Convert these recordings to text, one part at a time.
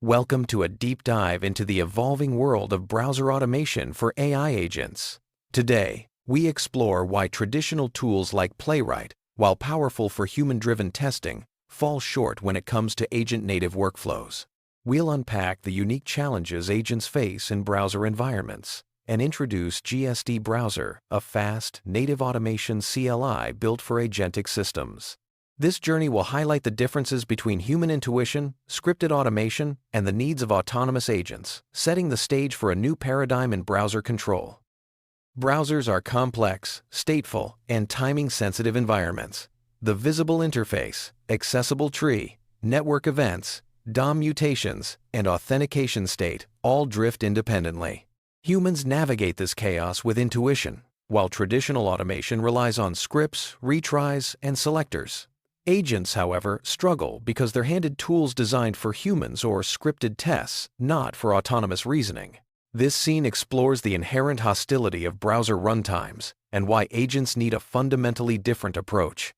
Welcome to a deep dive into the evolving world of browser automation for AI agents. Today, we explore why traditional tools like Playwright, while powerful for human-driven testing, fall short when it comes to agent-native workflows. We'll unpack the unique challenges agents face in browser environments and introduce GSD-Browser, a fast, native automation CLI built for agentic systems. This journey will highlight the differences between human intuition, scripted automation, and the needs of autonomous agents, setting the stage for a new paradigm in browser control. Browsers are complex, stateful, and timing-sensitive environments. The visible interface, accessible tree, network events, DOM mutations, and authentication state all drift independently. Humans navigate this chaos with intuition, while traditional automation relies on scripts, retries, and selectors. Agents, however, struggle because they're handed tools designed for humans or scripted tests, not for autonomous reasoning. This scene explores the inherent hostility of browser runtimes and why agents need a fundamentally different approach.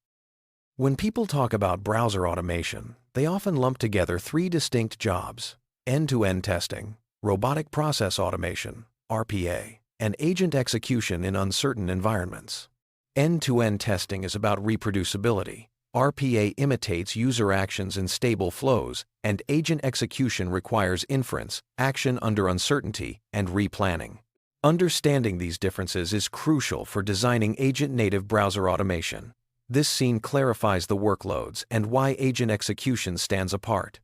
When people talk about browser automation, they often lump together three distinct jobs: end-to-end testing, robotic process automation, RPA, and agent execution in uncertain environments. End-to-end testing is about reproducibility. RPA imitates user actions in stable flows, and agent execution requires inference, action under uncertainty, and replanning. Understanding these differences is crucial for designing agent-native browser automation. This scene clarifies the workloads and why agent execution stands apart.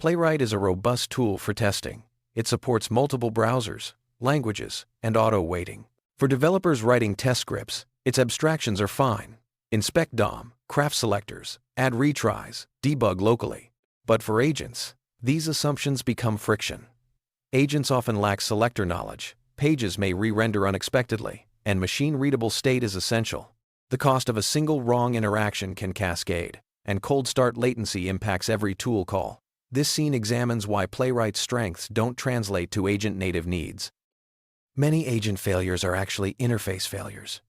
Playwright is a robust tool for testing. It supports multiple browsers, languages, and auto-weighting. For developers writing test scripts, its abstractions are fine. Inspect DOM, craft selectors, add retries, debug locally. But for agents, these assumptions become friction. Agents often lack selector knowledge, pages may re-render unexpectedly, and machine-readable state is essential. The cost of a single wrong interaction can cascade, and cold start latency impacts every tool call. This scene examines why Playwright's strengths don't translate to agent-native needs. Many agent failures are actually interface failures.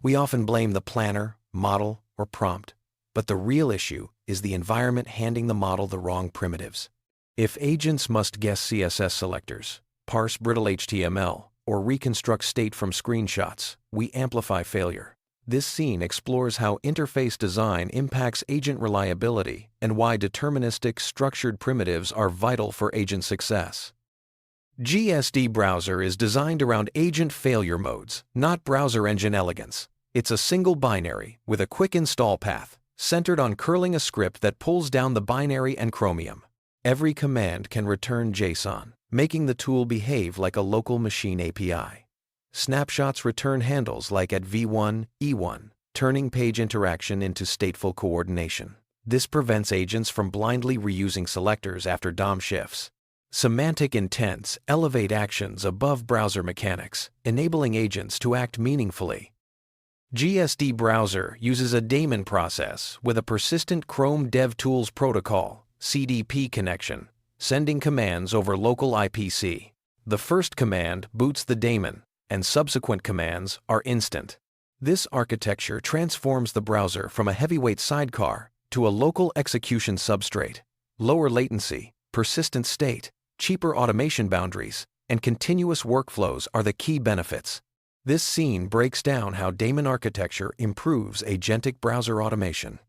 We often blame the planner, model, or prompt, but the real issue is the environment handing the model the wrong primitives. If agents must guess CSS selectors, parse brittle HTML, or reconstruct state from screenshots, we amplify failure. This scene explores how interface design impacts agent reliability and why deterministic structured primitives are vital for agent success. GSD-Browser is designed around agent failure modes, not browser engine elegance. It's a single binary with a quick install path, centered on curling a script that pulls down the binary and Chromium. Every command can return JSON, making the tool behave like a local machine API. Snapshots return handles like at v1, e1, turning page interaction into stateful coordination. This prevents agents from blindly reusing selectors after DOM shifts. Semantic intents elevate actions above browser mechanics, enabling agents to act meaningfully. GSD-Browser uses a daemon process with a persistent Chrome DevTools protocol (CDP) connection, sending commands over local IPC. The first command boots the daemon, and subsequent commands are instant. This architecture transforms the browser from a heavyweight sidecar to a local execution substrate. Lower latency, persistent state, cheaper automation boundaries, and continuous workflows are the key benefits. This scene breaks down how daemon architecture improves agentic browser automation.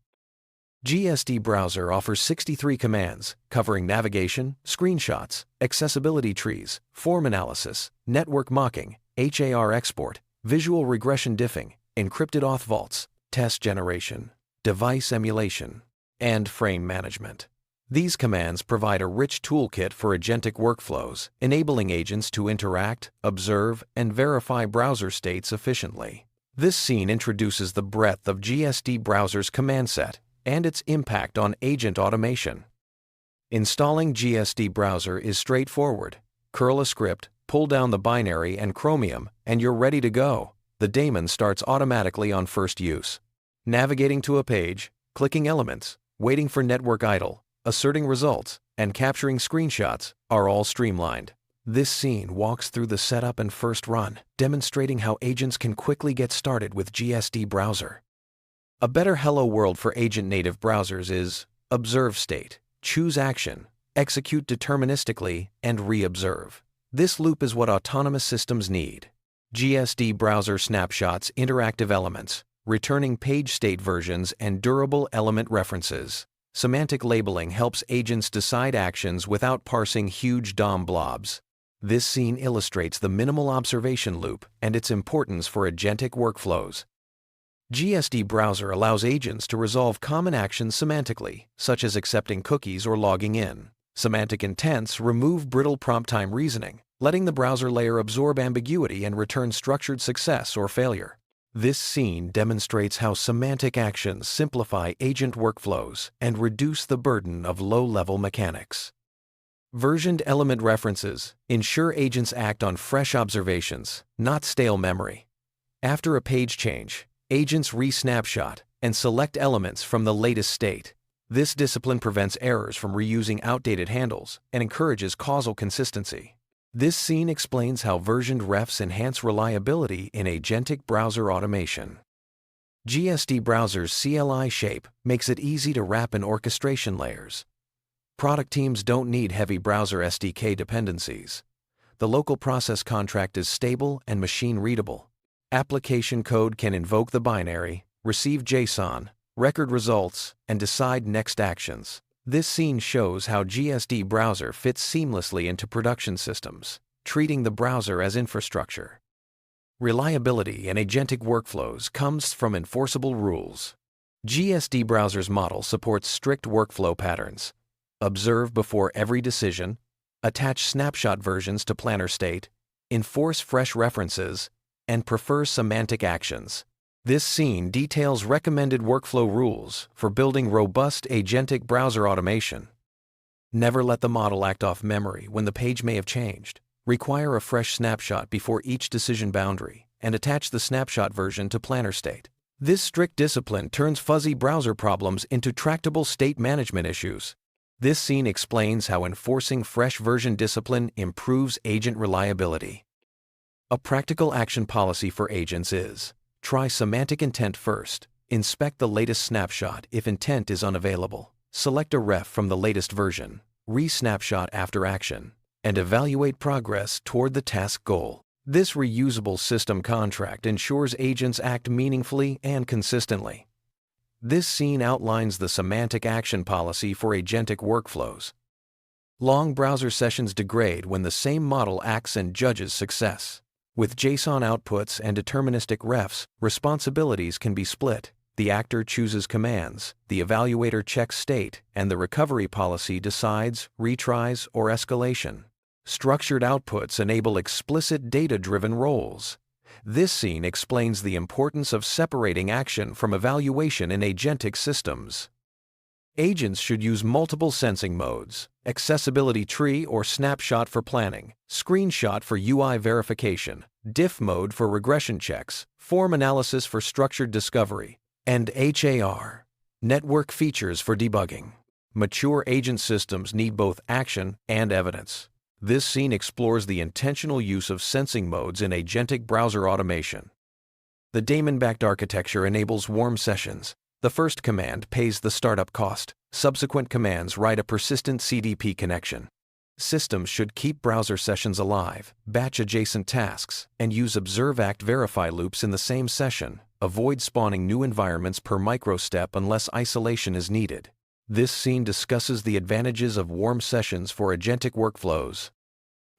GSD-Browser offers 63 commands covering navigation, screenshots, accessibility trees, form analysis, network mocking, HAR export, visual regression diffing, encrypted auth vaults, test generation, device emulation, and frame management. These commands provide a rich toolkit for agentic workflows, enabling agents to interact, observe, and verify browser states efficiently. This scene introduces the breadth of GSD-Browser's command set and its impact on agent automation. Installing GSD-Browser is straightforward. Curl a script, pull down the binary and Chromium, and you're ready to go. The daemon starts automatically on first use. Navigating to a page, clicking elements, waiting for network idle, asserting results, and capturing screenshots are all streamlined. This scene walks through the setup and first run, demonstrating how agents can quickly get started with GSD-Browser. A better hello world for agent-native browsers is observe state, choose action, execute deterministically, and reobserve. This loop is what autonomous systems need. GSD-Browser snapshots interactive elements, returning page state versions, and durable element references. Semantic labeling helps agents decide actions without parsing huge DOM blobs. This scene illustrates the minimal observation loop and its importance for agentic workflows. GSD-Browser allows agents to resolve common actions semantically, such as accepting cookies or logging in. Semantic intents remove brittle prompt time reasoning, letting the browser layer absorb ambiguity and return structured success or failure. This scene demonstrates how semantic actions simplify agent workflows and reduce the burden of low-level mechanics. Versioned element references ensure agents act on fresh observations, not stale memory. After a page change, agents re-snapshot and select elements from the latest state. This discipline prevents errors from reusing outdated handles and encourages causal consistency. This scene explains how versioned refs enhance reliability in agentic browser automation. GSD-Browser's CLI shape makes it easy to wrap in orchestration layers. Product teams don't need heavy browser SDK dependencies. The local process contract is stable and machine-readable. Application code can invoke the binary, receive JSON, record results, and decide next actions. This scene shows how GSD-Browser fits seamlessly into production systems, treating the browser as infrastructure. Reliability in agentic workflows comes from enforceable rules. GSD-Browser's model supports strict workflow patterns. Observe before every decision, attach snapshot versions to planner state, enforce fresh references, and prefer semantic actions. This scene details recommended workflow rules for building robust agentic browser automation. Never let the model act off memory when the page may have changed. Require a fresh snapshot before each decision boundary, and attach the snapshot version to planner state. This strict discipline turns fuzzy browser problems into tractable state management issues. This scene explains how enforcing fresh version discipline improves agent reliability. A practical action policy for agents is: try semantic intent first. Inspect the latest snapshot if intent is unavailable. Select a ref from the latest version. Re-snapshot after action. And evaluate progress toward the task goal. This reusable system contract ensures agents act meaningfully and consistently. This scene outlines the semantic action policy for agentic workflows. Long browser sessions degrade when the same model acts and judges success. With JSON outputs and deterministic refs, responsibilities can be split. The actor chooses commands, the evaluator checks state, and the recovery policy decides retries or escalation. Structured outputs enable explicit data-driven roles. This scene explains the importance of separating action from evaluation in agentic systems. Agents should use multiple sensing modes: accessibility tree or snapshot for planning, screenshot for UI verification, diff mode for regression checks, form analysis for structured discovery, and HAR, network features for debugging. Mature agent systems need both action and evidence. This scene explores the intentional use of sensing modes in agentic browser automation. The daemon-backed architecture enables warm sessions. The first command pays the startup cost. Subsequent commands write a persistent CDP connection. Systems should keep browser sessions alive, batch adjacent tasks, and use observe-act-verify loops in the same session. Avoid spawning new environments per microstep unless isolation is needed. This scene discusses the advantages of warm sessions for agentic workflows.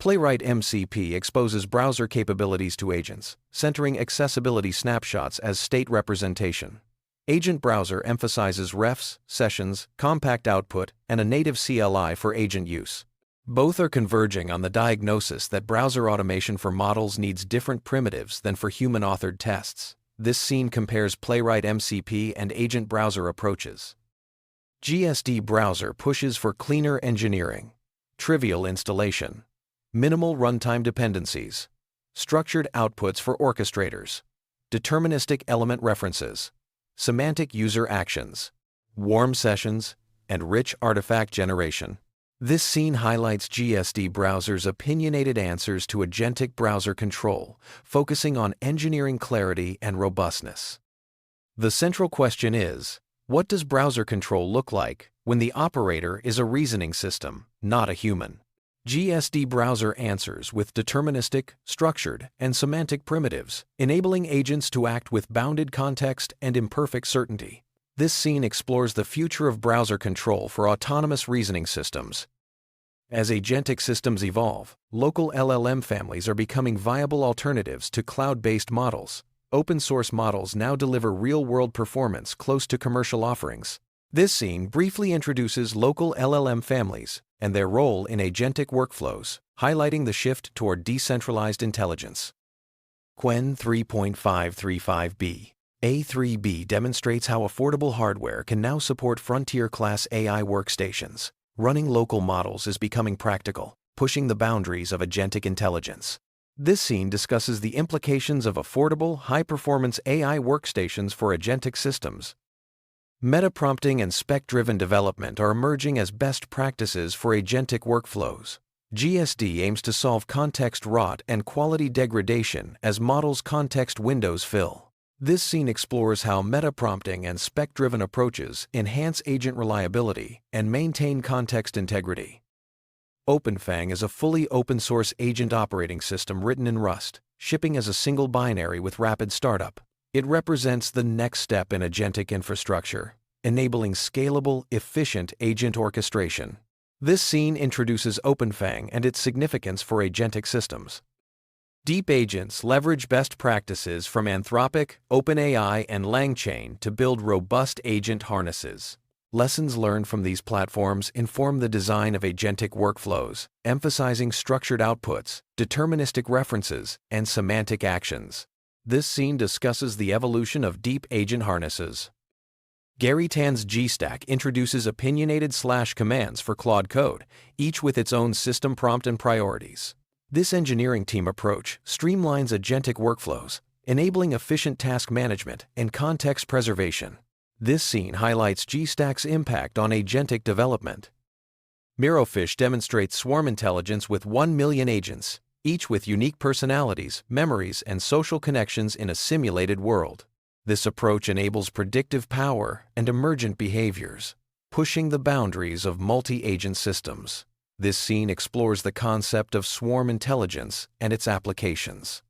Playwright MCP exposes browser capabilities to agents, centering accessibility snapshots as state representation. Agent Browser emphasizes refs, sessions, compact output, and a native CLI for agent use. Both are converging on the diagnosis that browser automation for models needs different primitives than for human-authored tests. This scene compares Playwright MCP and Agent Browser approaches. GSD-Browser pushes for cleaner engineering, trivial installation, minimal runtime dependencies, structured outputs for orchestrators, deterministic element references, semantic user actions, warm sessions, and rich artifact generation. This scene highlights GSD-Browser's opinionated answers to agentic browser control, focusing on engineering clarity and robustness. The central question is, What does browser control look like when the operator is a reasoning system, not a human? GSD-Browser answers with deterministic, structured, and semantic primitives, enabling agents to act with bounded context and imperfect certainty. This scene explores the future of browser control for autonomous reasoning systems. As agentic systems evolve, local LLM families are becoming viable alternatives to cloud-based models. Open-source models now deliver real-world performance close to commercial offerings. This scene briefly introduces local LLM families and their role in agentic workflows, highlighting the shift toward decentralized intelligence. Qwen 3.535b A3b demonstrates how affordable hardware can now support frontier-class AI workstations. Running local models is becoming practical, pushing the boundaries of agentic intelligence. This scene discusses the implications of affordable, high-performance AI workstations for agentic systems. Meta-prompting and spec-driven development are emerging as best practices for agentic workflows. GSD aims to solve context rot and quality degradation as models' context windows fill. This scene explores how meta-prompting and spec-driven approaches enhance agent reliability and maintain context integrity. OpenFang is a fully open-source agent operating system written in Rust, shipping as a single binary with rapid startup. It represents the next step in agentic infrastructure, enabling scalable, efficient agent orchestration. This scene introduces OpenFang and its significance for agentic systems. Deep agents leverage best practices from Anthropic, OpenAI, and LangChain to build robust agent harnesses. Lessons learned from these platforms inform the design of agentic workflows, emphasizing structured outputs, deterministic references, and semantic actions. This scene discusses the evolution of deep agent harnesses. Gary Tan's GStack introduces opinionated /commands for Claude Code, each with its own system prompt and priorities. This engineering team approach streamlines agentic workflows, enabling efficient task management and context preservation. This scene highlights GStack's impact on agentic development. Mirofish demonstrates swarm intelligence with 1 million agents, each with unique personalities, memories, and social connections in a simulated world. This approach enables predictive power and emergent behaviors, pushing the boundaries of multi-agent systems. This scene explores the concept of swarm intelligence and its applications.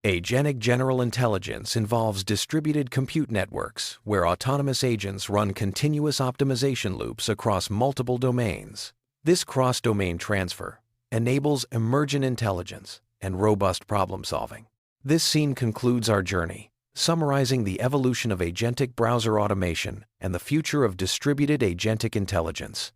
Agentic general intelligence involves distributed compute networks where autonomous agents run continuous optimization loops across multiple domains. This cross-domain transfer enables emergent intelligence and robust problem-solving. This scene concludes our journey, summarizing the evolution of agentic browser automation and the future of distributed agentic intelligence.